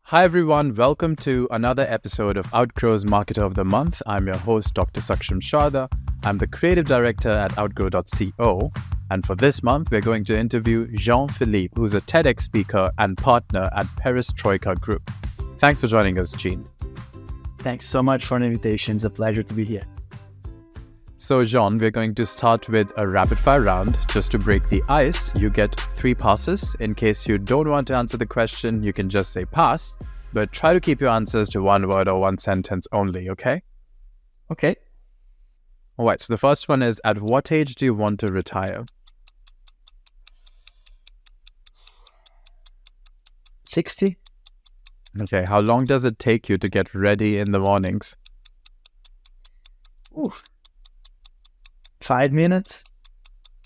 Hi everyone, welcome to another episode of Outgrow's Marketer of the Month. I'm your host, Dr. Saksham Sharda. I'm the creative director at Outgrow.co. And for this month, we're going to interview Jean-Philippe, who's a TEDx speaker and partner at Perestroika Group. Thanks for joining us, Jean. Thanks so much for the invitation. It's a pleasure to be here. So, Jean, we're going to start with a rapid-fire round. Just to break the ice, you get 3 passes. In case you don't want to answer the question, you can just say pass. But try to keep your answers to one word or one sentence only, okay? Okay. All right, so the first one is, at what age do you want to retire? 60? Okay, how long does it take you to get ready in the mornings? 5 minutes?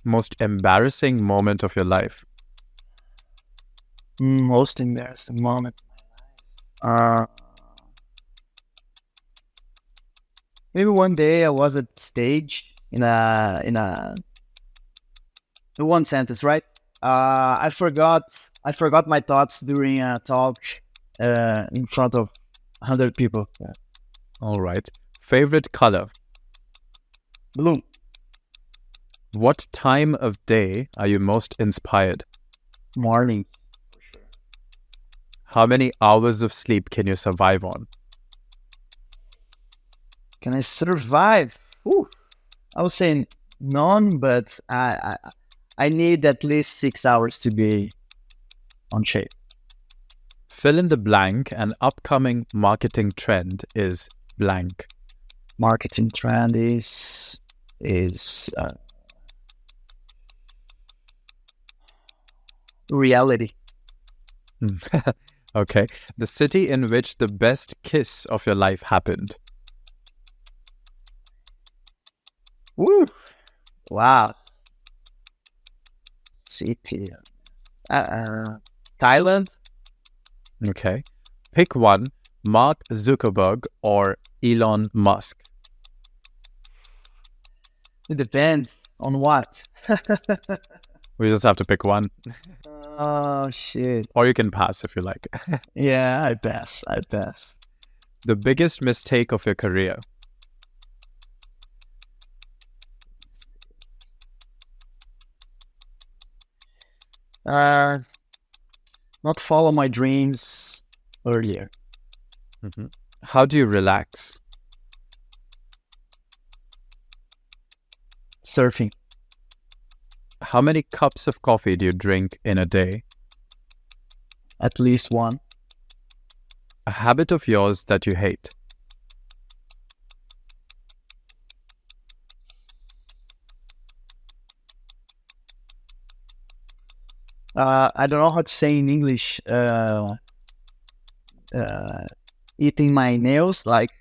Most embarrassing moment of your life? Most embarrassing moment. Maybe one day I was at stage in one sentence, right? I forgot my thoughts during a talk in front of 100 people. Yeah. All right. Favorite color? Blue. What time of day are you most inspired? Mornings, for sure. How many hours of sleep can you survive on? Can I survive? I would say none, but I need at least 6 hours to be on shape. Fill in the blank. An upcoming marketing trend is blank. Marketing trend is reality. Okay. The city in which the best kiss of your life happened. Wow. City. Thailand. Okay. Pick one, Mark Zuckerberg or Elon Musk. It depends on what. We just have to pick one. Oh, shit. Or you can pass if you like. Yeah, I pass. The biggest mistake of your career. Not follow my dreams earlier. Mm-hmm. How do you relax? Surfing. How many cups of coffee do you drink in a day? At least one. A habit of yours that you hate. I don't know how to say in English. Eating my nails, like.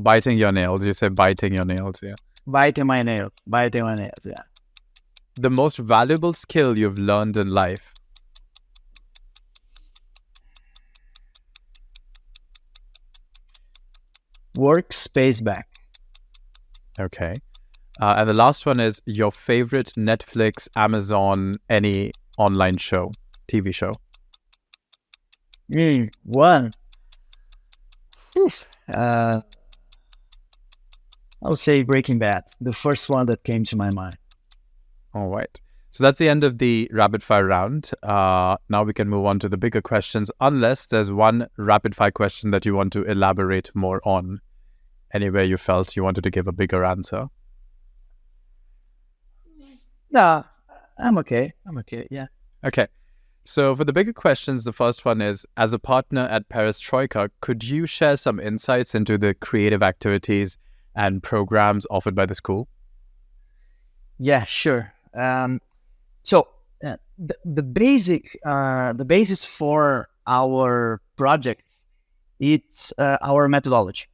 Biting your nails. You say biting your nails, yeah. Biting my nails, yeah. The most valuable skill you've learned in life. Work space back. Okay. And the last one is your favorite Netflix, Amazon, any online show, TV show. One. I would say Breaking Bad, the first one that came to my mind. All right. So that's the end of the rapid fire round. Now we can move on to the bigger questions, unless there's one rapid fire question that you want to elaborate more on. Anywhere you felt you wanted to give a bigger answer. No, I'm okay, yeah. Okay. So for the bigger questions, the first one is, as a partner at Perestroika, could you share some insights into the creative activities and programs offered by the school? Yeah, sure. The basis for our project, it's our methodology.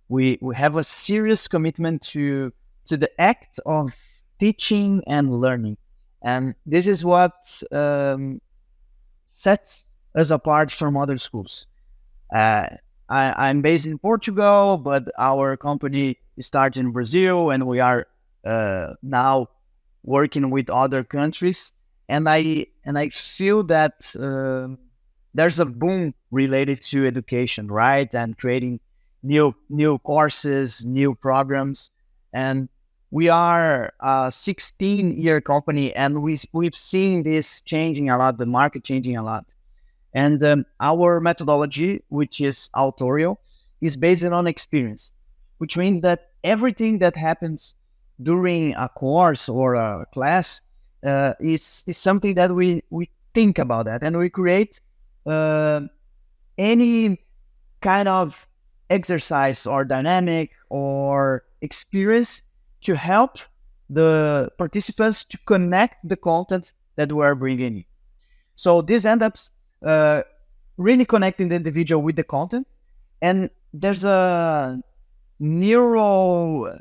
We have a serious commitment to the act of teaching and learning, and this is what sets us apart from other schools. I'm based in Portugal, but our company started in Brazil, and we are now working with other countries. And I feel that there's a boom related to education, right? And creating new courses, new programs. And we are a 16-year company, and we've seen this changing a lot, the market changing a lot. And our methodology, which is Outgrow, is based on experience, which means that everything that happens during a course or a class is something that we think about that, and we create any kind of exercise or dynamic or experience to help the participants to connect the content that we're bringing in. So this ends up really connecting the individual with the content. And there's a neuro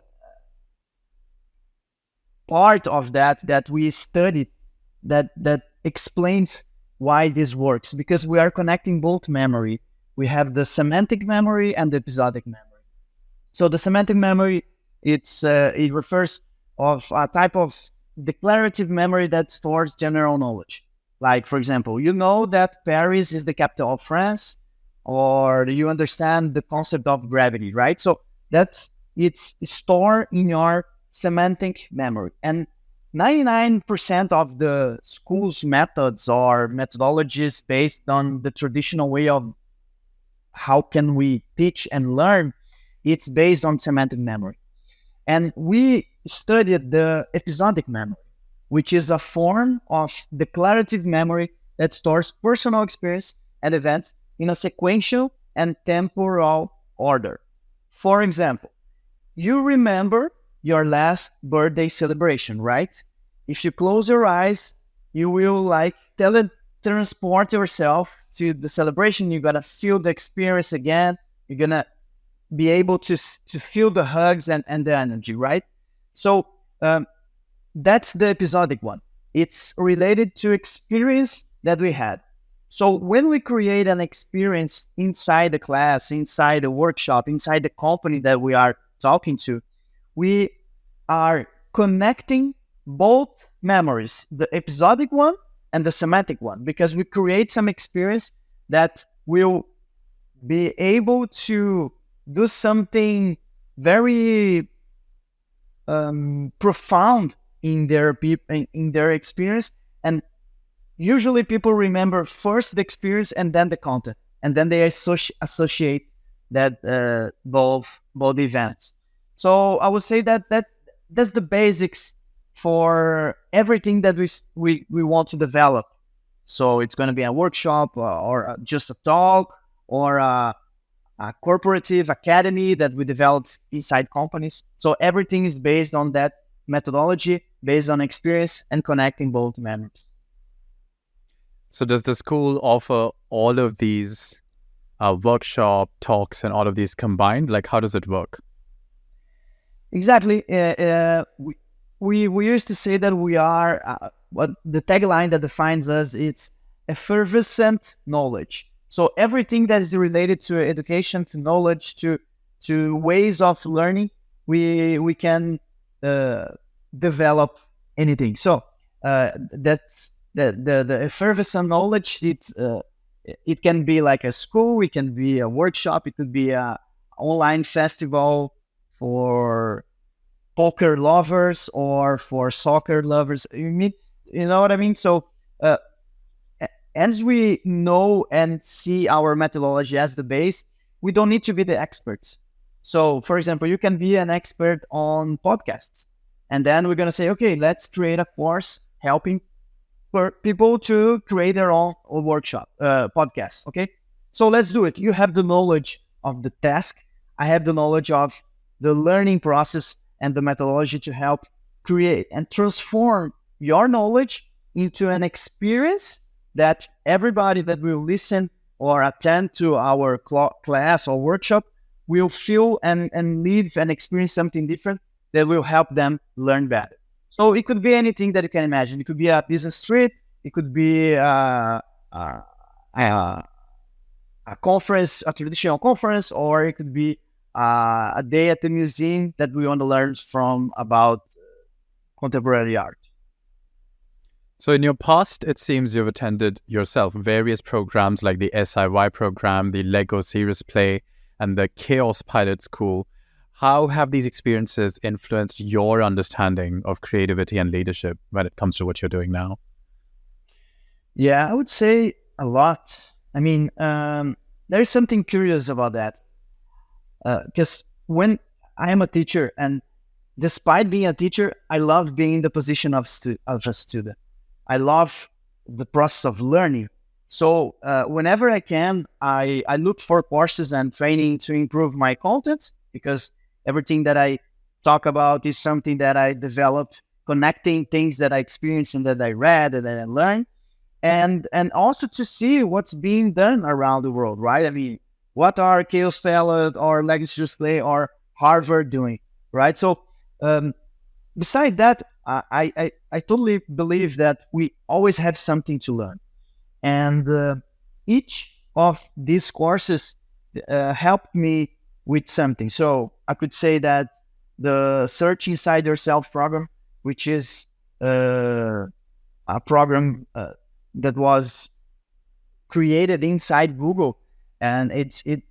part of that we studied that explains why this works, because we are connecting both memory. We have the semantic memory and the episodic memory. So the semantic memory, it refers of a type of declarative memory that stores general knowledge. Like, for example, you know that Paris is the capital of France, or you understand the concept of gravity, right? So it's stored in your semantic memory. And 99% of the school's methods or methodologies based on the traditional way of how can we teach and learn, it's based on semantic memory. And we studied the episodic memory, which is a form of declarative memory that stores personal experience and events in a sequential and temporal order. For example, you remember your last birthday celebration, right? If you close your eyes, you will teletransport yourself to the celebration. You're gonna feel the experience again. You're gonna be able to feel the hugs and the energy, right? So that's the episodic one. It's related to experience that we had. So when we create an experience inside the class, inside the workshop, inside the company that we are talking to, we are connecting both memories, the episodic one and the semantic one, because we create some experience that will be able to do something very profound in their experience. And usually people remember first the experience and then the content, and then they associate that both events. So I would say that's the basics for everything that we want to develop. So it's going to be a workshop or just a talk or a corporative academy that we develop inside companies. So everything is based on that methodology, based on experience and connecting both memories. So does the school offer all of these workshop talks and all of these combined? Like, how does it work? Exactly. We used to say that we are what the tagline that defines us. It's effervescent knowledge. So everything that is related to education, to knowledge, to ways of learning, we can develop anything. So that's the effervescent knowledge. It can be like a school, it can be a workshop, it could be a online festival for poker lovers or for soccer lovers. You know what I mean? So as we know and see our methodology as the base, we don't need to be the experts. So, for example, you can be an expert on podcasts. And then we're going to say, okay, let's create a course helping for people to create their own workshop, podcast. Okay. So let's do it. You have the knowledge of the task. I have the knowledge of the learning process and the methodology to help create and transform your knowledge into an experience that everybody that will listen or attend to our class or workshop will feel and live and experience something different that will help them learn better. So it could be anything that you can imagine. It could be a business trip. It could be a conference, a traditional conference, or it could be a day at the museum that we want to learn from about contemporary art. So in your past, it seems you've attended yourself various programs like the SIY program, the Lego Serious Play, and the Chaos Pilot School. How have these experiences influenced your understanding of creativity and leadership when it comes to what you're doing now? Yeah, I would say a lot. I mean, there's something curious about that. Because when I am a teacher, and despite being a teacher, I love being in the position of a student. I love the process of learning. So whenever I can, I look for courses and training to improve my content, because everything that I talk about is something that I developed, connecting things that I experienced and that I read and that I learned, and also to see what's being done around the world, right? I mean, what are Chaos Pilot or Legacy Display or Harvard doing, right? So besides that, I totally believe that we always have something to learn, and each of these courses helped me with something. So I could say that the Search Inside Yourself program, which is a program that was created inside Google, and it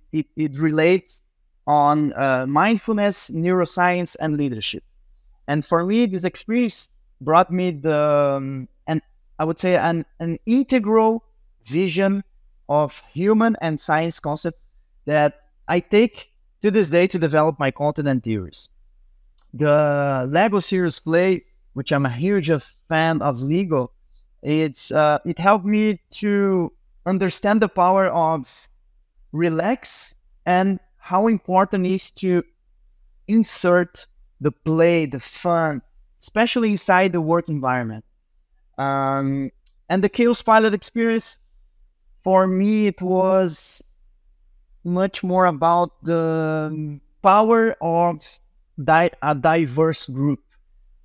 relates on mindfulness, neuroscience, and leadership. And for me, this experience brought me and I would say an integral vision of human and science concepts that I take to this day to develop my content and theories. The Lego Serious Play, which I'm a huge fan of Lego, it helped me to understand the power of relax and how important it is to insert the play, the fun, especially inside the work environment. And the Chaos Pilot experience, for me, it was much more about the power of a diverse group.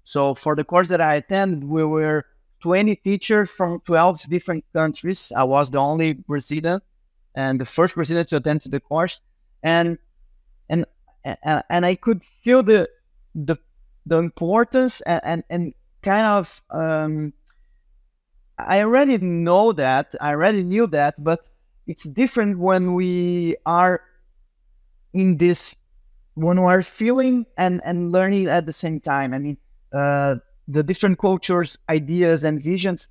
So for the course that I attended, we were 20 teachers from 12 different countries. I was the only Brazilian and the first Brazilian to attend to the course. And I could feel the importance and kind of I already knew that, but it's different when we are in this, when we are feeling and learning at the same time. I mean, the different cultures, ideas, and visions,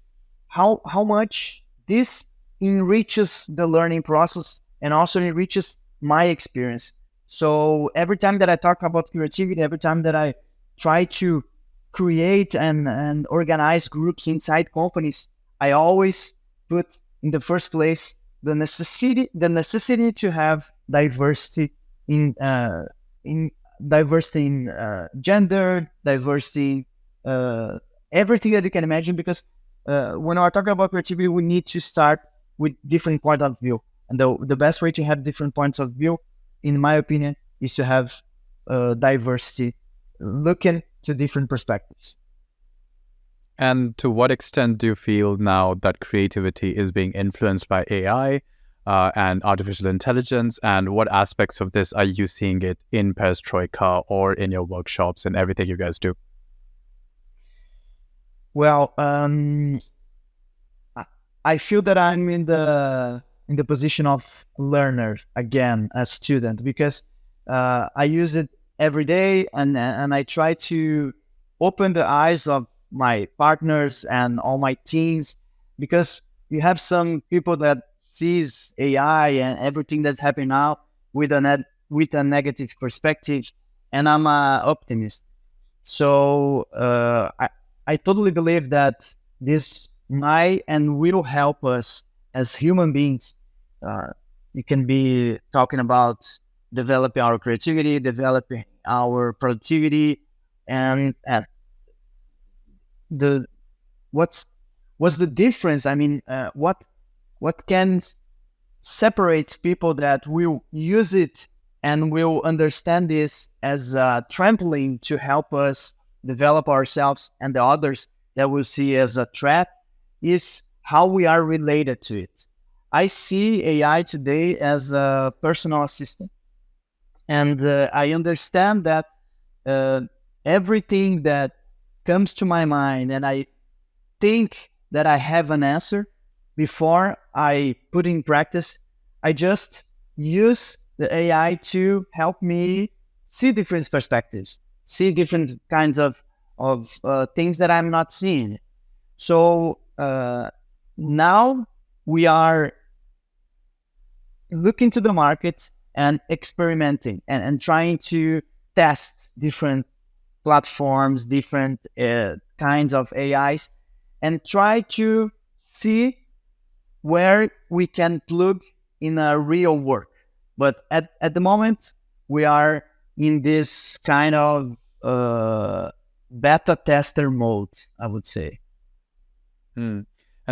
how much this enriches the learning process and also enriches my experience. So every time that I talk about creativity, every time that I try to create and organize groups inside companies, I always put in the first place the necessity to have diversity in diversity in gender, diversity in everything that you can imagine. Because when we're talking about creativity, we need to start with different point of view, and the best way to have different points of view, in my opinion, is to have diversity, looking to different perspectives. And to what extent do you feel now that creativity is being influenced by AI and artificial intelligence? And what aspects of this are you seeing it in Perestroika or in your workshops and everything you guys do? Well, I feel that I'm in the position of learner again, as student, because I use it every day, and I try to open the eyes of my partners and all my teams, because you have some people that sees AI and everything that's happening now with a negative perspective, and I'm an optimist. So I totally believe that this might and will help us as human beings. You can be talking about developing our creativity, developing our productivity, and what's the difference? I mean, what can separate people that will use it and will understand this as a trampoline to help us develop ourselves, and the others that will see as a threat, is how we are related to it. I see AI today as a personal assistant, and I understand that everything that comes to my mind and I think that I have an answer, before I put in practice, I just use the AI to help me see different perspectives, see different kinds of things that I'm not seeing. So now we are looking to the market and experimenting and trying to test different platforms, different kinds of AIs, and try to see where we can plug in a real work. But at the moment, we are in this kind of beta tester mode, I would say. And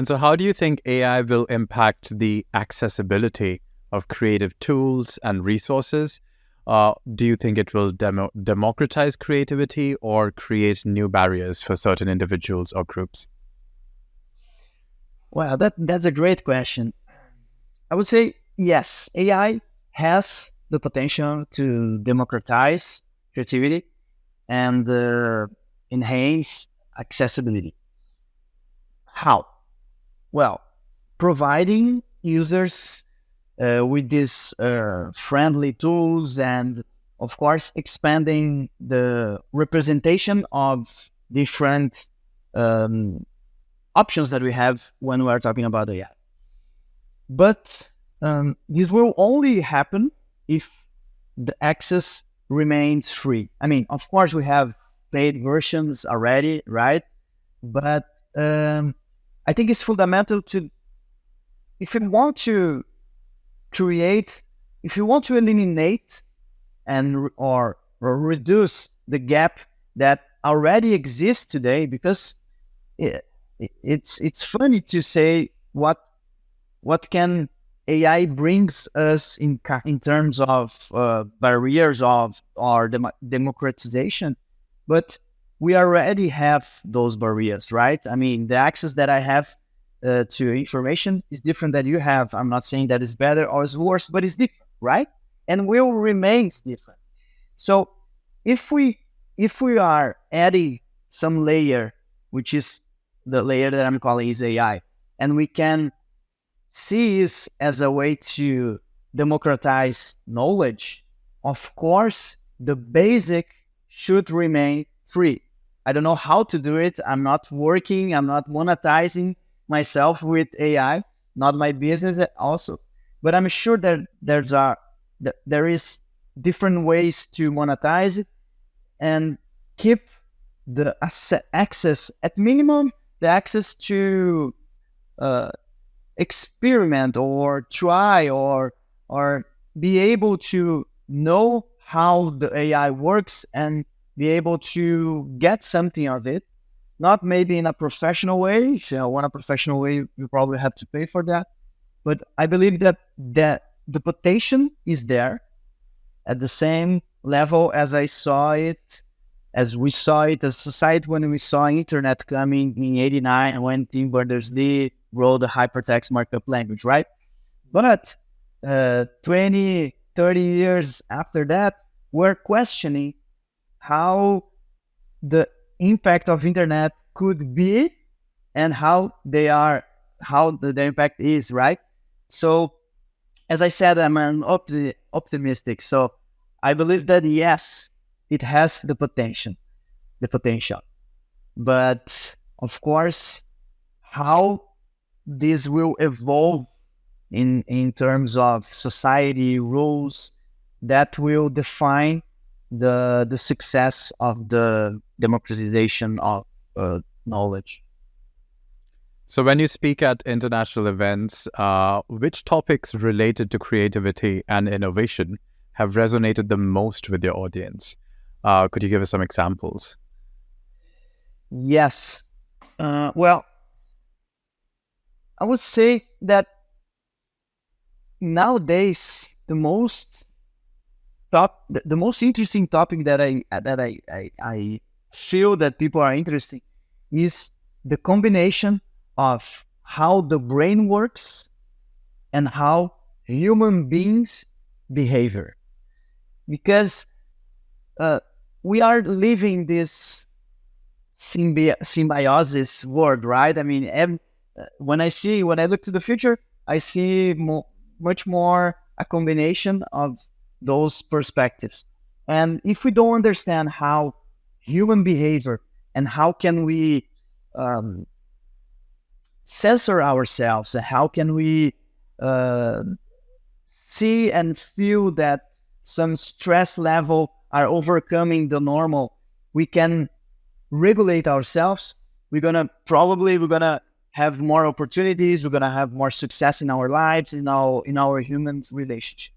so how do you think AI will impact the accessibility of creative tools and resources? Do you think it will democratize creativity or create new barriers for certain individuals or groups? Well, that's a great question. I would say yes, AI has the potential to democratize creativity and enhance accessibility. How? Well, providing users with these friendly tools, and of course expanding the representation of different options that we have when we are talking about AI. But this will only happen if the access remains free. I mean, of course, we have paid versions already, right? But I think it's fundamental to, if you want to create, if you want to eliminate and or reduce the gap that already exists today, because it's funny to say what can AI brings us in terms of barriers of our democratization, but we already have those barriers, right? I mean, the access that I have to information is different than you have. I'm not saying that it's better or it's worse, but it's different, right? And will remain different. So if we are adding some layer, which is the layer that I'm calling is AI, and we can see this as a way to democratize knowledge, of course, the basic should remain free. I don't know how to do it. I'm not monetizing myself with AI, not my business also. But I'm sure that there is different ways to monetize it and keep the access, at minimum, the access to experiment or try or be able to know how the AI works and be able to get something of it. Not maybe in a professional way. If you want a professional way, you probably have to pay for that. But I believe that the potential is there at the same level as we saw it as society when we saw internet coming in '89 when Tim Berners-Lee wrote the hypertext markup language, right? But 20, 30 years after that, we're questioning how the impact of internet could be and how the impact is, right? So, as I said, I'm an optimistic. So I believe that yes, it has the potential. But of course, how this will evolve in terms of society rules, that will define the success of the democratization of knowledge. So when you speak at international events, which topics related to creativity and innovation have resonated the most with your audience? Could you give us some examples? Yes. Well, I would say that nowadays the most interesting topic that I feel that people are interested is the combination of how the brain works and how human beings behavior, because we are living this symbiosis world, right? I mean, when I look to the future, I see much more a combination of those perspectives. And if we don't understand how human behavior and how can we censor ourselves, and how can we uh, see and feel that some stress level are overcoming the normal, we can regulate ourselves. We're gonna have more opportunities. We're gonna have more success in our lives, in our human relationship.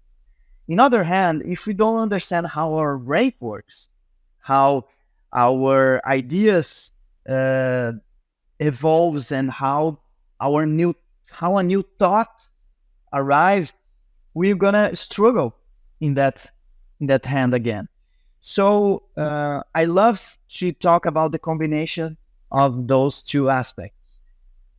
On the other hand, if we don't understand how our brain works, how our ideas uh, evolves, and how a new thought arrives, we're gonna struggle in that hand again. So I love to talk about the combination of those two aspects.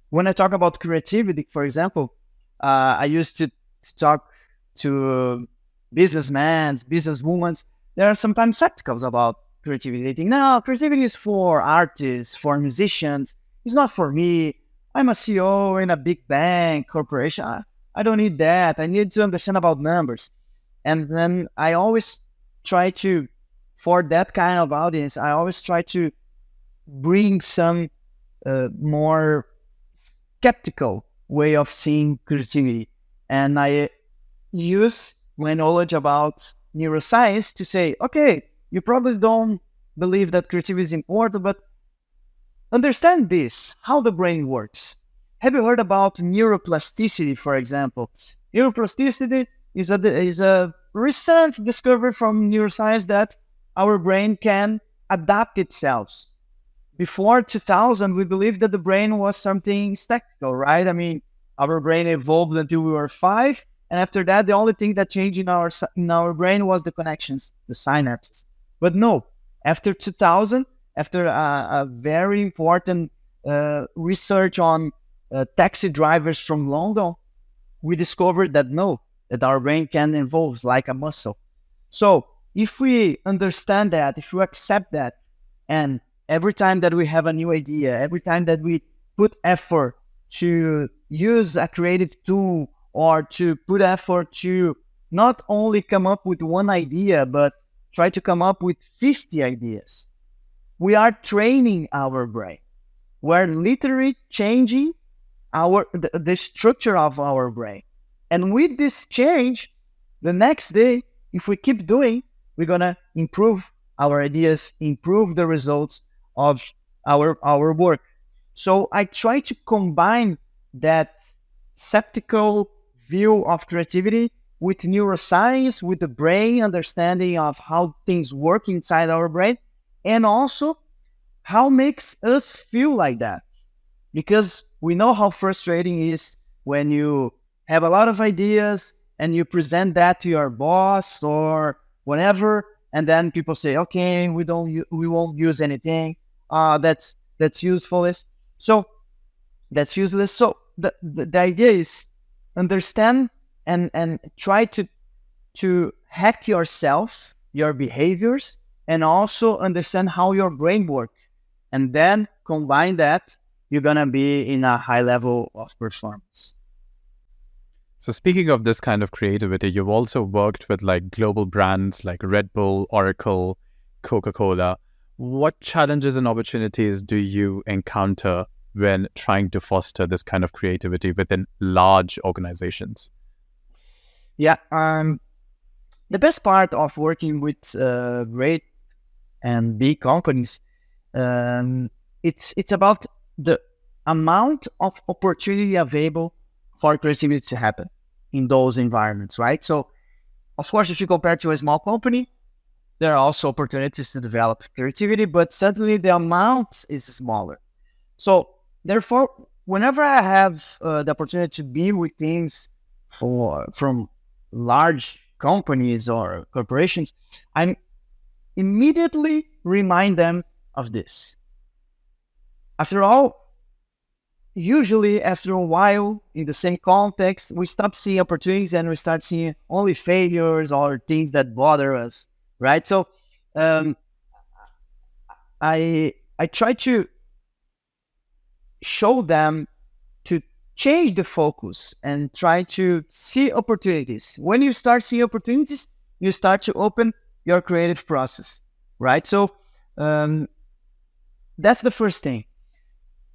When I talk about creativity, for example, I used to talk to businessmen, businesswomen. They are sometimes skeptical about creativity. They think, no, creativity is for artists, for musicians. It's not for me. I'm a CEO in a big bank, corporation. I don't need that. I need to understand about numbers. And then I always try to, for that kind of audience, I always try to bring some more skeptical way of seeing creativity. And I use my knowledge about neuroscience to say, okay, you probably don't believe that creativity is important, but understand this, how the brain works. Have you heard about neuroplasticity, for example? Neuroplasticity is a recent discovery from neuroscience that our brain can adapt itself. Before 2000, we believed that the brain was something statical, right? I mean, our brain evolved until we were 5, and after that, the only thing that changed in our brain was the connections, the synapses. But no, after 2000, after a very important research on taxi drivers from London, we discovered that no, that our brain can evolve like a muscle. So if we understand that, if we accept that, and every time that we have a new idea, every time that we put effort to use a creative tool, or to put effort to not only come up with one idea, but try to come up with 50 ideas, we are training our brain. We're literally changing the structure of our brain. And with this change, the next day, if we keep doing, we're gonna improve our ideas, improve the results of our work. So I try to combine that skeptical view of creativity with neuroscience, with the brain, understanding of how things work inside our brain, and also how makes us feel like that. Because we know how frustrating it is when you have a lot of ideas and you present that to your boss or whatever, and then people say, okay, we won't use anything. That's useless. So that's useless. So the idea is understand and try to hack yourself, your behaviors, and also understand how your brain works. And then combine that, you're going to be in a high level of performance. So speaking of this kind of creativity, you've also worked with like global brands like Red Bull, Oracle, Coca-Cola. What challenges and opportunities do you encounter when trying to foster this kind of creativity within large organizations? Yeah, the best part of working with great and big companies, it's about the amount of opportunity available for creativity to happen in those environments, right? So, of course, if you compare to a small company, there are also opportunities to develop creativity, but certainly the amount is smaller. So, therefore, whenever I have the opportunity to be with teams from large companies or corporations, I immediately remind them of this. After all, usually after a while, in the same context, we stop seeing opportunities and we start seeing only failures or things that bother us, right? So I try to show them to change the focus and try to see opportunities. When you start seeing opportunities, you start to open your creative process, right? So that's the first thing.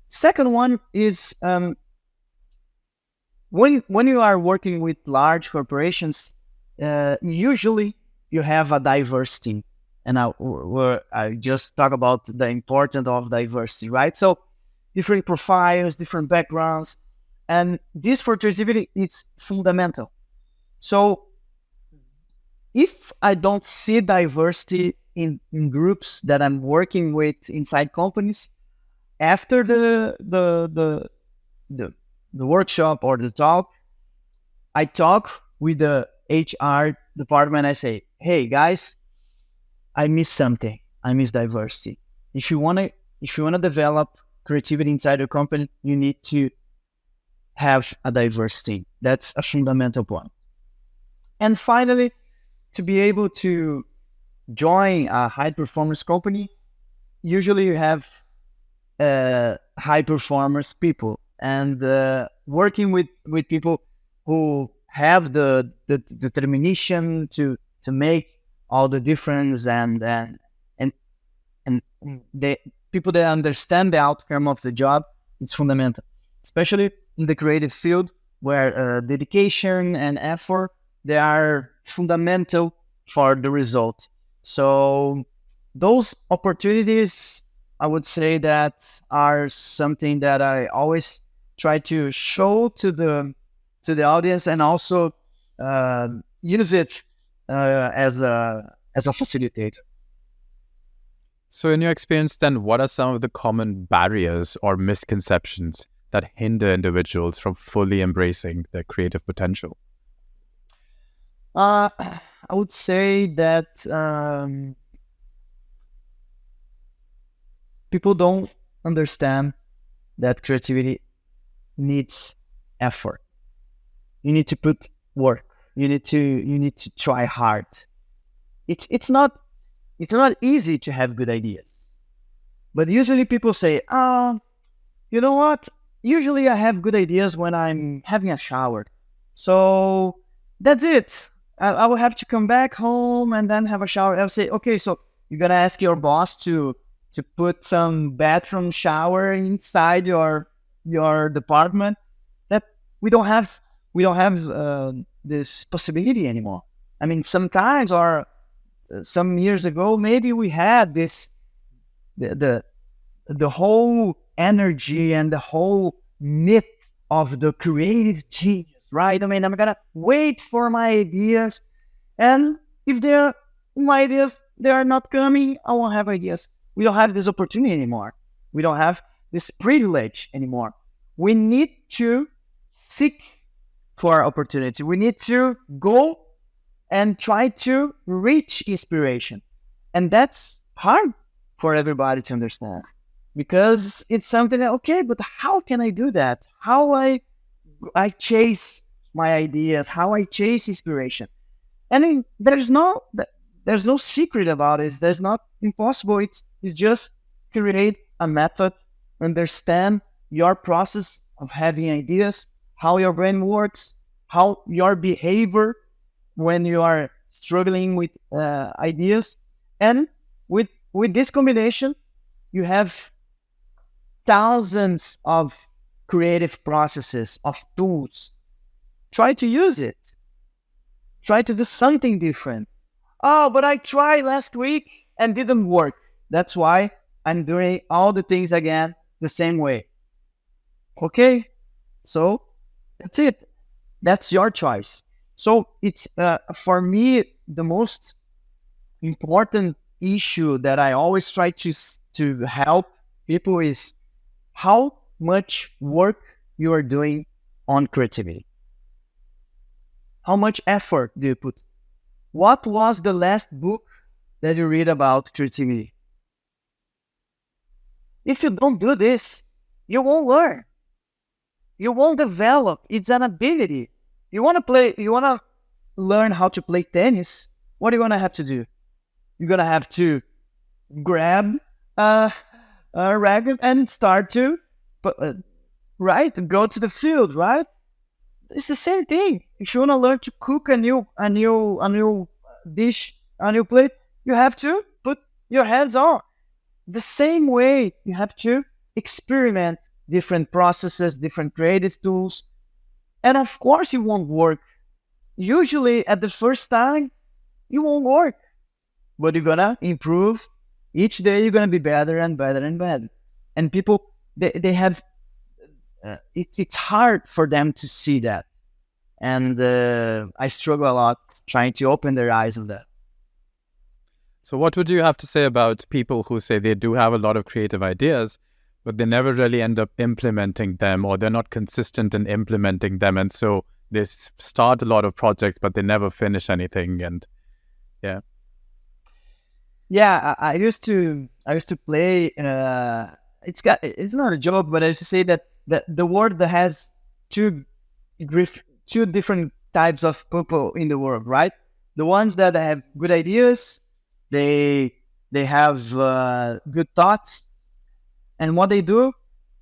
Second one is when you are working with large corporations, usually you have a diverse team. And I just talk about the importance of diversity, right? So different profiles, different backgrounds, and this for creativity, it's fundamental. So if I don't see diversity in groups that I'm working with inside companies, after the workshop or the talk, I talk with the HR department. I say, hey guys, I miss something. I miss diversity. If you wanna develop creativity inside your company, you need to have a diverse team. That's a fundamental point. And finally, to be able to join a high performance company, usually you have high performance people, and working with people who have the determination to make all the difference, and the people that understand the outcome of the job, it's fundamental, especially in the creative field where dedication and effort, they are fundamental for the result. So those opportunities, I would say, that are something that I always try to show to the audience, and also use it as a facilitator. So, in your experience, then, what are some of the common barriers or misconceptions that hinder individuals from fully embracing their creative potential? I would say that people don't understand that creativity needs effort. You need to put work. You need to try hard. It's not easy to have good ideas. But usually people say, you know what? Usually I have good ideas when I'm having a shower. So that's it. I will have to come back home and then have a shower. I'll say, okay, so you're going to ask your boss to put some bathroom shower inside your department. That we don't have this possibility anymore. I mean, sometimes, or some years ago, maybe we had this the whole energy and the whole myth of the creative genius, right? I mean, I'm gonna wait for my ideas, and if my ideas they are not coming, I won't have ideas. We don't have this opportunity anymore. We don't have this privilege anymore. We need to seek for opportunity. We need to go and try to reach inspiration. And that's hard for everybody to understand, because it's something that, okay, but how can I do that? How I chase my ideas, how I chase inspiration. And there's no secret about it. There's not impossible. It's just create a method, understand your process of having ideas, how your brain works, how your behavior when you are struggling with ideas. And with this combination, you have thousands of creative processes, of tools. Try to use it. Try to do something different. Oh, but I tried last week and didn't work. That's why I'm doing all the things again the same way. Okay, so that's it. That's your choice. So it's, for me, the most important issue that I always try to help people is how much work you are doing on creativity. How much effort do you put? What was the last book that you read about creativity? If you don't do this, you won't learn. You won't develop. It's an ability. You want to learn how to play tennis. What are you going to have to do? You're going to have to grab a racket and start to right? Go to the field, right? It's the same thing. If you want to learn to cook a new dish, a new plate, you have to put your hands on. The same way, you have to experiment different processes, different creative tools. And of course, it won't work. Usually, at the first time, it won't work. But you're going to improve. Each day, you're going to be better and better and better. And people, they have, it's hard for them to see that. And I struggle a lot trying to open their eyes on that. So what would you have to say about people who say they do have a lot of creative ideas, but they never really end up implementing them, or they're not consistent in implementing them, and so they start a lot of projects, but they never finish anything? And I used to play. It's not a joke, but I used to say that the world that has two different types of people in the world, right? The ones that have good ideas. They have good thoughts, and what they do,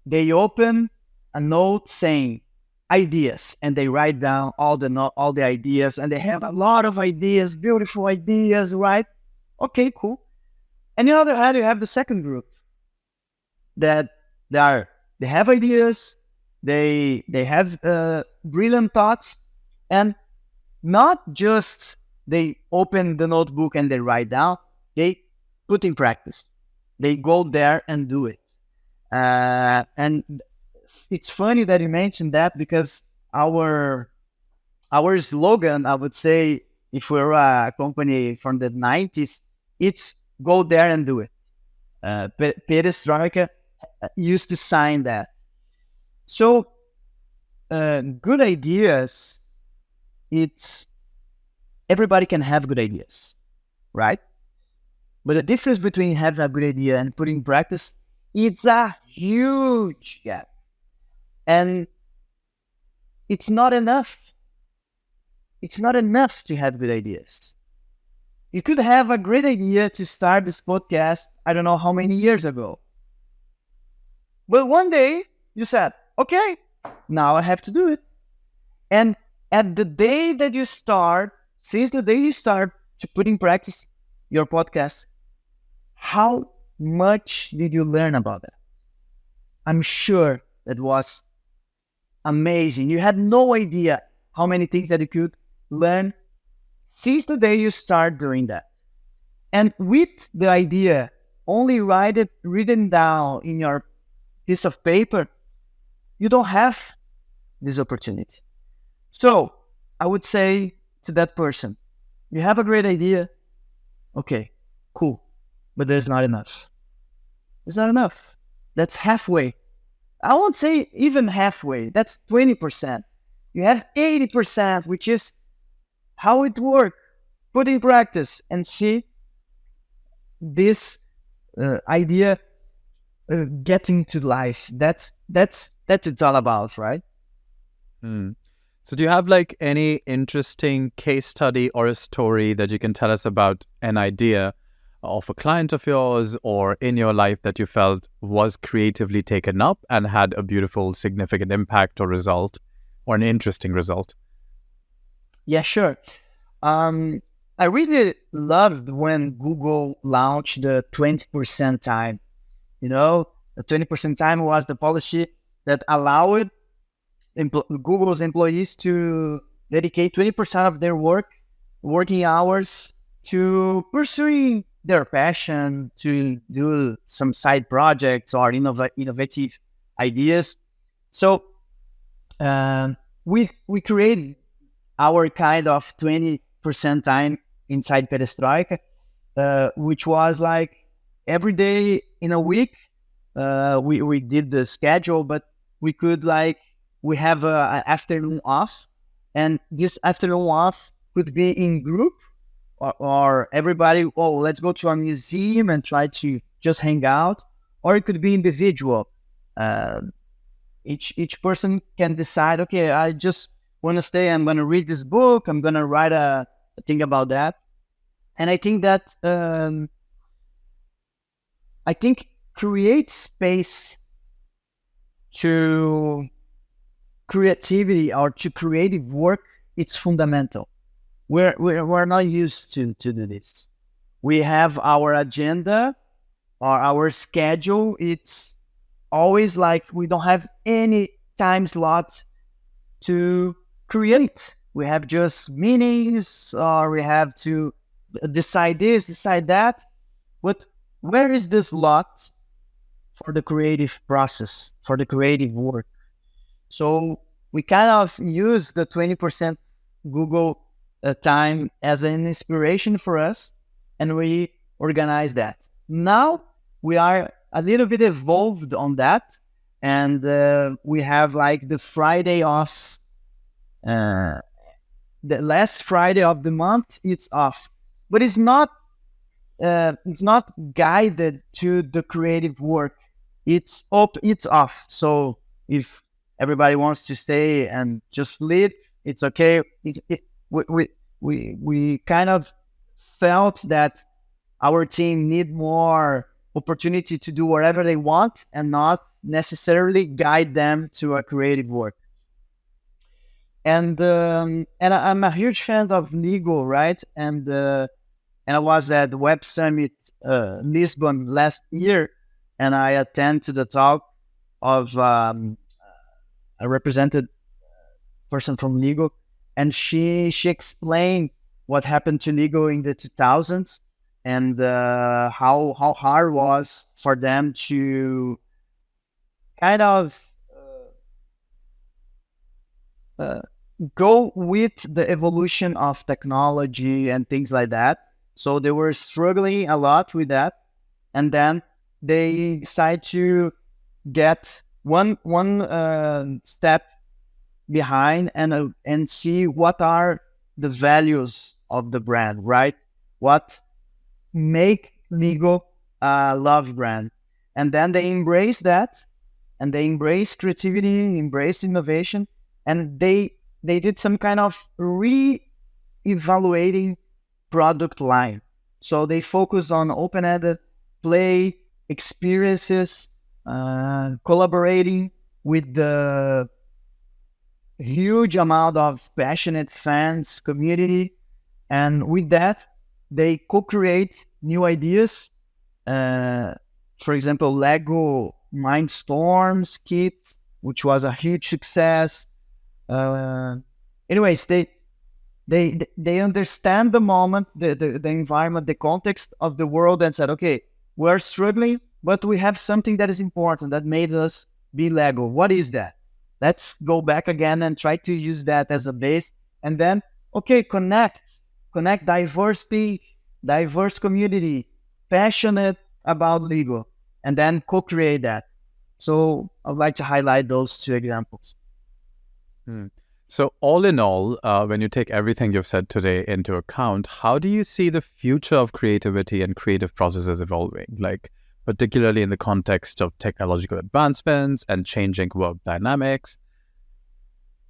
they open a note saying ideas, and they write down all the ideas, and they have a lot of ideas, beautiful ideas, right? Okay, cool. And on the other hand, you have the second group that they have ideas, they have brilliant thoughts, and not just they open the notebook and they write down, they put in practice. They go there and do it. And it's funny that you mentioned that, because our slogan, I would say, if we're a company from the 90s, it's go there and do it. Perestroika used to sign that. So good ideas, everybody can have good ideas, right? But the difference between having a good idea and putting in practice, it's a huge gap. And it's not enough. It's not enough to have good ideas. You could have a great idea to start this podcast, I don't know how many years ago. But one day, you said, okay, now I have to do it. And at the day that you start, since the day you start to put in practice your podcast, how much did you learn about that? I'm sure that was amazing. You had no idea how many things that you could learn since the day you start doing that. And with the idea only written down in your piece of paper, you don't have this opportunity. So I would say to that person, you have a great idea. Okay, cool. But there's not enough. It's not enough. That's halfway. I won't say even halfway. That's 20%. You have 80%, which is how it works. Put in practice and see this idea getting to life. That's it's all about, right? So do you have like any interesting case study or a story that you can tell us about an idea of a client of yours or in your life that you felt was creatively taken up and had a beautiful, significant impact or result, or an interesting result? Yeah, sure. I really loved when Google launched the 20% time. You know, the 20% time was the policy that allowed Google's employees to dedicate 20% of their working hours to pursuing their passion, to do some side projects or innovative ideas. So we created our kind of 20% time inside Perestroika, which was like every day in a week. We did the schedule, but we could we have an afternoon off, and this afternoon off could be in group or everybody, let's go to a museum and try to just hang out, or it could be individual. Each person can decide, okay, I just want to stay, I'm going to read this book, I'm going to write a thing about that. And I think that create space to creativity or to creative work, it's fundamental. We're not used to do this. We have our agenda or our schedule. It's always like we don't have any time slot to create. We have just meetings, or we have to decide this, decide that. But where is this lot for the creative process, for the creative work? So we kind of use the 20% Google time as an inspiration for us, and we organize that. Now we are a little bit evolved on that, and we have like the Friday off. The last Friday of the month, it's off, but it's not guided to the creative work. It's off. So if everybody wants to stay and just sleep, it's okay. We kind of felt that our team need more opportunity to do whatever they want and not necessarily guide them to a creative work. And I'm a huge fan of Lego, right? And I was at the Web Summit Lisbon last year, and I attended to the talk of a represented person from Lego, and she explained what happened to Lego in the 2000s and how hard it was for them to kind of go with the evolution of technology and things like that. So they were struggling a lot with that, and then they decided to get one step behind and see what are the values of the brand, right? What make Lego a love brand, and then they embrace that, and they embrace creativity, embrace innovation, and they did some kind of re-evaluating product line. So they focused on open-ended play, experiences, collaborating with the huge amount of passionate fans community, and with that they co-create new ideas. For example, Lego Mindstorms kit, which was a huge success. Anyways, they understand the moment, the environment, the context of the world, and said, okay, we're struggling, but we have something that is important that made us be Lego. What is that? Let's go back again and try to use that as a base. And then, okay, connect diversity, diverse community, passionate about Lego, and then co-create that. So I'd like to highlight those two examples. So all in all, when you take everything you've said today into account, how do you see the future of creativity and creative processes evolving? Like, particularly in the context of technological advancements and changing work dynamics?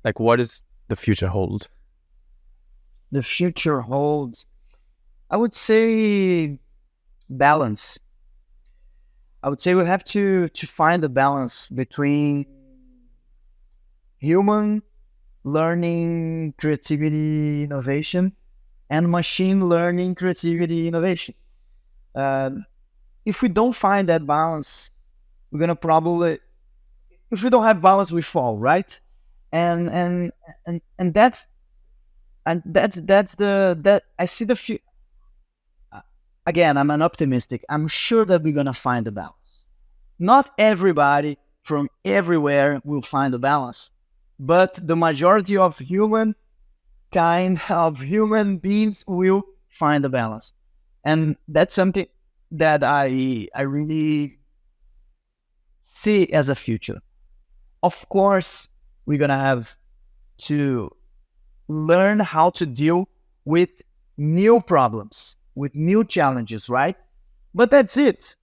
Like, what does the future hold? The future holds, I would say, balance. I would say we have to find a balance between human learning, creativity, innovation, and machine learning, creativity, innovation. If we don't find that balance, we're gonna probably, if we don't have balance, we fall, right? And that's that I see the future. Again, I'm an optimistic. I'm sure that we're gonna find a balance. Not everybody from everywhere will find a balance, but the majority of human beings will find a balance, and that's something that I really see as a future. Of course, we're gonna have to learn how to deal with new problems, with new challenges, right? But that's it.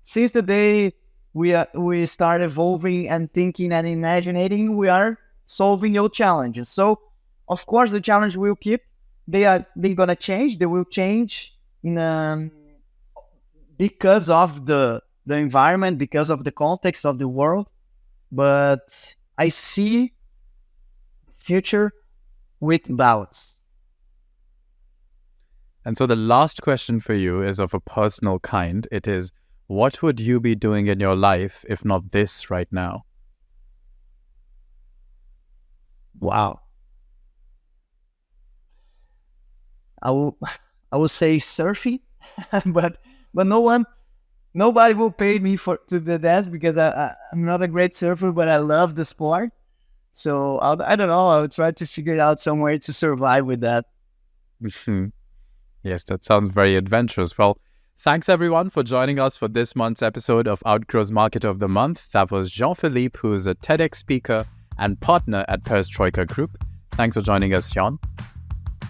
Since the day we start evolving and thinking and imagining, we are solving new challenges. So, of course, the challenge will keep. They're gonna change. They will change because of the environment, because of the context of the world. but I see future with balance. And so the last question for you is of a personal kind. It is, what would you be doing in your life if not this right now? Wow. I will say surfing, but nobody will pay me to do that because I'm not a great surfer, but I love the sport. So I don't know. I'll try to figure out some way to survive with that. Yes, that sounds very adventurous. Well, thanks everyone for joining us for this month's episode of Outgrow's Marketer of the Month. That was Jean-Philippe, who is a TEDx speaker and partner at Perestroika Group. Thanks for joining us, Jean.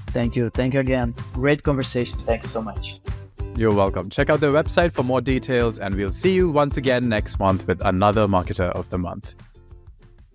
Thank you. Thank you again. Great conversation. Thanks so much. You're welcome. Check out their website for more details, and we'll see you once again next month with another Marketer of the Month.